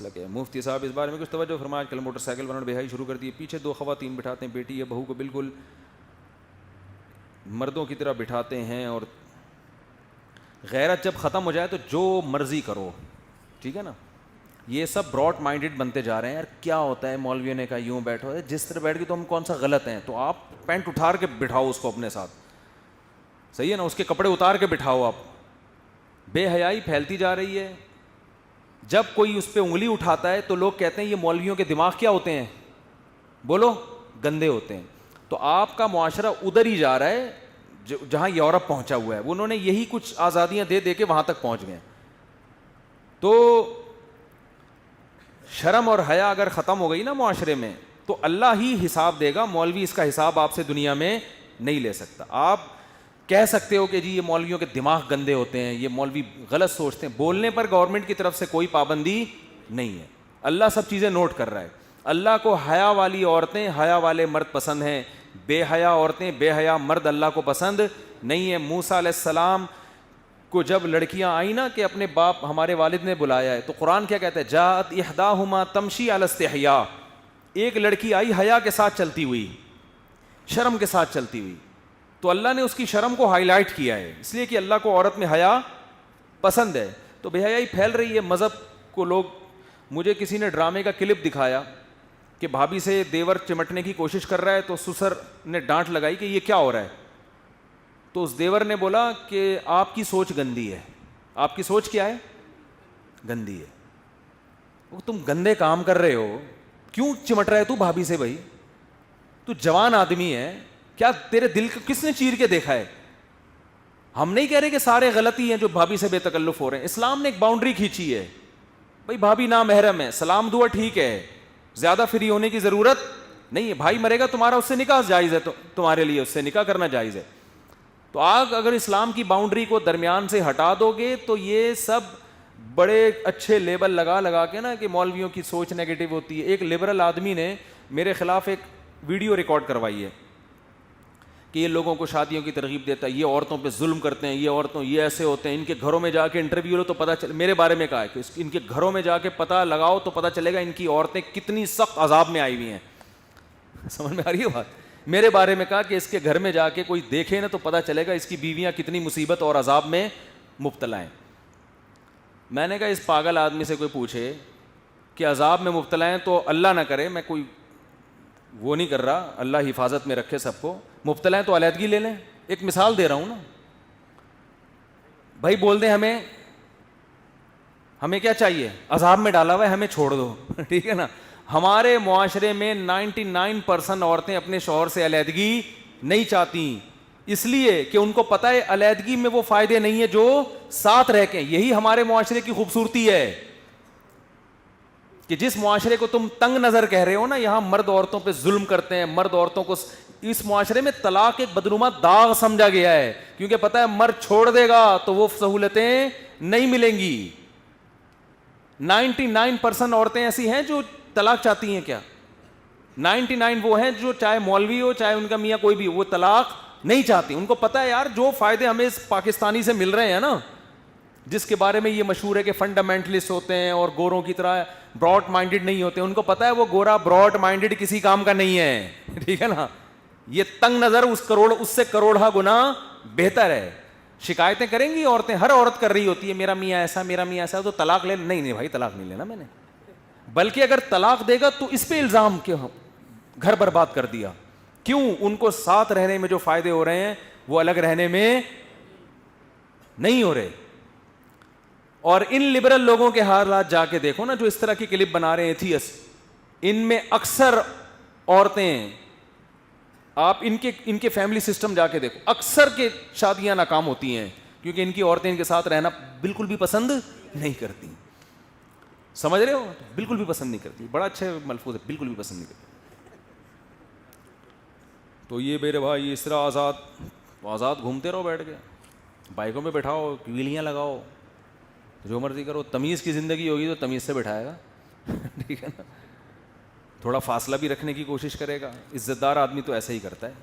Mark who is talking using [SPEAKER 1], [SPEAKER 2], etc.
[SPEAKER 1] لگے مفتی صاحب اس بارے میں کچھ توجہ فرمائیں. آج کل موٹر سائیکل بنانا بہائی شروع کر دی ہے, پیچھے دو خواتین بٹھاتے ہیں, بیٹی یا بہو کو بالکل مردوں کی طرح بٹھاتے ہیں, اور غیرت جب ختم ہو جائے تو جو مرضی کرو. ٹھیک ہے نا, یہ سب براڈ مائنڈڈ بنتے جا رہے ہیں. یار کیا ہوتا ہے, مولویوں نے کہا یوں بیٹھو, جس طرح بیٹھ کے تو ہم کون سا غلط ہیں, تو آپ پینٹ اٹھار کے بٹھاؤ اس کو اپنے ساتھ, صحیح ہے نا, اس کے کپڑے اتار کے بٹھاؤ. آپ بے حیائی پھیلتی جا رہی ہے. جب کوئی اس پہ انگلی اٹھاتا ہے تو لوگ کہتے ہیں یہ مولویوں کے دماغ کیا ہوتے ہیں, بولو, گندے ہوتے ہیں. تو آپ کا معاشرہ ادھر ہی جا رہا ہے جہاں یورپ پہنچا ہوا ہے. انہوں نے یہی کچھ آزادیاں دے دے کے وہاں تک پہنچ گئے. تو شرم اور حیا اگر ختم ہو گئی نا معاشرے میں تو اللہ ہی حساب دے گا. مولوی اس کا حساب آپ سے دنیا میں نہیں لے سکتا. آپ کہہ سکتے ہو کہ جی یہ مولویوں کے دماغ گندے ہوتے ہیں, یہ مولوی غلط سوچتے ہیں, بولنے پر گورنمنٹ کی طرف سے کوئی پابندی نہیں ہے. اللہ سب چیزیں نوٹ کر رہا ہے. اللہ کو حیا والی عورتیں, حیا والے مرد پسند ہیں, بے حیا عورتیں, بے حیا مرد اللہ کو پسند نہیں ہے. موسیٰ علیہ السلام کو جب لڑکیاں آئیں نا کہ اپنے باپ ہمارے والد نے بلایا ہے, تو قرآن کیا کہتا ہے, جاءت احداہما تمشی علی استحیاء. ایک لڑکی آئی حیا کے ساتھ چلتی ہوئی, شرم کے ساتھ چلتی ہوئی. تو اللہ نے اس کی شرم کو ہائی لائٹ کیا ہے, اس لیے کہ اللہ کو عورت میں حیا پسند ہے. تو بے حیائی پھیل رہی ہے مذہب کو. لوگ, مجھے کسی نے ڈرامے کا کلپ دکھایا کہ بھابھی سے دیور چمٹنے کی کوشش کر رہا ہے, تو سسر نے ڈانٹ لگائی کہ یہ کیا ہو رہا ہے. تو اس دیور نے بولا کہ آپ کی سوچ گندی ہے. آپ کی سوچ کیا ہے, گندی ہے. وہ تم گندے کام کر رہے ہو, کیوں چمٹ رہا ہے تو بھابھی سے؟ بھائی تو جوان آدمی ہے, کیا تیرے دل کو کس نے چیر کے دیکھا ہے؟ ہم نہیں کہہ رہے کہ سارے غلطی ہیں جو بھابھی سے بے تکلف ہو رہے ہیں. اسلام نے ایک باؤنڈری کھینچی ہے, بھائی بھابھی نامحرم ہے, سلام دعا ٹھیک ہے, زیادہ فری ہونے کی ضرورت نہیں ہے. بھائی مرے گا تمہارا, اس سے نکاح جائز ہے, تو تمہارے لیے اس سے نکاح کرنا جائز ہے. تو آگ اگر اسلام کی باؤنڈری کو درمیان سے ہٹا دو گے تو یہ سب بڑے اچھے لیبل لگا لگا کے نا کہ مولویوں کی سوچ نیگیٹو ہوتی ہے. ایک لبرل آدمی نے میرے خلاف ایک ویڈیو ریکارڈ کروائی ہے کہ یہ لوگوں کو شادیوں کی ترغیب دیتا ہے, یہ عورتوں پہ ظلم کرتے ہیں, یہ عورتوں یہ ایسے ہوتے ہیں, ان کے گھروں میں جا کے انٹرویو لو تو پتہ چلے. میرے بارے میں کہا ہے کہ ان کے گھروں میں جا کے پتہ لگاؤ تو پتہ چلے گا ان کی عورتیں کتنی سخت عذاب میں آئی ہوئی ہیں. سمجھ میں آ رہی ہے بات؟ میرے بارے میں کہا کہ اس کے گھر میں جا کے کوئی دیکھے نا تو پتہ چلے گا اس کی بیویاں کتنی مصیبت اور عذاب میں مبتلا ہیں. میں نے کہا اس پاگل آدمی سے کوئی پوچھے کہ عذاب میں مبتلا ہیں تو اللہ نہ کرے, میں کوئی وہ نہیں کر رہا, اللہ حفاظت میں رکھے سب کو, مبتلا ہیں تو علیحدگی لے لیں. ایک مثال دے رہا ہوں نا بھائی. بول دیں ہمیں کیا چاہیے, عذاب میں ڈالا ہوا ہے, ہمیں چھوڑ دو. ٹھیک ہے نا. ہمارے معاشرے میں 99% عورتیں اپنے شوہر سے علیحدگی نہیں چاہتی, اس لیے کہ ان کو پتہ ہے علیحدگی میں وہ فائدے نہیں ہے جو ساتھ رہ کے. یہی ہمارے معاشرے کی خوبصورتی ہے کہ جس معاشرے کو تم تنگ نظر کہہ رہے ہو نا, یہاں مرد عورتوں پہ ظلم کرتے ہیں, مرد عورتوں کو, اس معاشرے میں طلاق ایک بدنما داغ سمجھا گیا ہے, کیونکہ پتہ ہے مرد چھوڑ دے گا تو وہ سہولتیں نہیں ملیں گی. 99% عورتیں ایسی ہیں جو طلاق چاہتی ہیں. کیا 99 وہ ہیں جو چاہے مولوی ہو چاہے ان کا میاں کوئی بھی, وہ طلاق نہیں چاہتی. ان کو پتہ ہے یار جو فائدے ہمیں اس پاکستانی سے مل رہے ہیں نا, جس کے بارے میں یہ مشہور ہے کہ فنڈامنٹلسٹ ہوتے ہیں اور گوروں کی طرح براڈ مائنڈڈ نہیں ہوتے, ان کو پتہ ہے وہ گورا براڈ مائنڈڈ کسی کام کا نہیں ہے. ٹھیک ہے نا. یہ تنگ نظر اس سے کروڑا گنا بہتر ہے. شکایتیں کریں گی عورتیں, ہر عورت کر رہی ہوتی ہے میرا میاں ایسا, میرا میاں ایسا, تو طلاق لے. نہیں بھائی طلاق نہیں لینا میں نے, بلکہ اگر طلاق دے گا تو اس پہ الزام کہ گھر برباد کر دیا. کیوں؟ ان کو ساتھ رہنے میں جو فائدے ہو رہے ہیں وہ الگ رہنے میں نہیں ہو رہے. اور ان لبرل لوگوں کے حالات جا کے دیکھو نا, جو اس طرح کی کلپ بنا رہے ہیں ایتھیس, ان میں اکثر عورتیں, آپ ان کے فیملی سسٹم جا کے دیکھو, اکثر کے شادیاں ناکام ہوتی ہیں کیونکہ ان کی عورتیں ان کے ساتھ رہنا بالکل بھی پسند نہیں کرتی. سمجھ رہے ہو؟ بالکل بھی پسند نہیں کرتی. بڑا اچھا ملفوظ ہے, بالکل بھی پسند نہیں کرتی. تو یہ میرے بھائی اس طرح آزاد گھومتے رہو, بیٹھ کے بائکوں میں بیٹھاؤ, ویلیاں لگاؤ, جو مرضی کرو. تمیز کی زندگی ہوگی تو تمیز سے بٹھائے گا. ٹھیک ہے نا. تھوڑا فاصلہ بھی رکھنے کی کوشش کرے گا. عزت دار آدمی تو ایسے ہی کرتا ہے.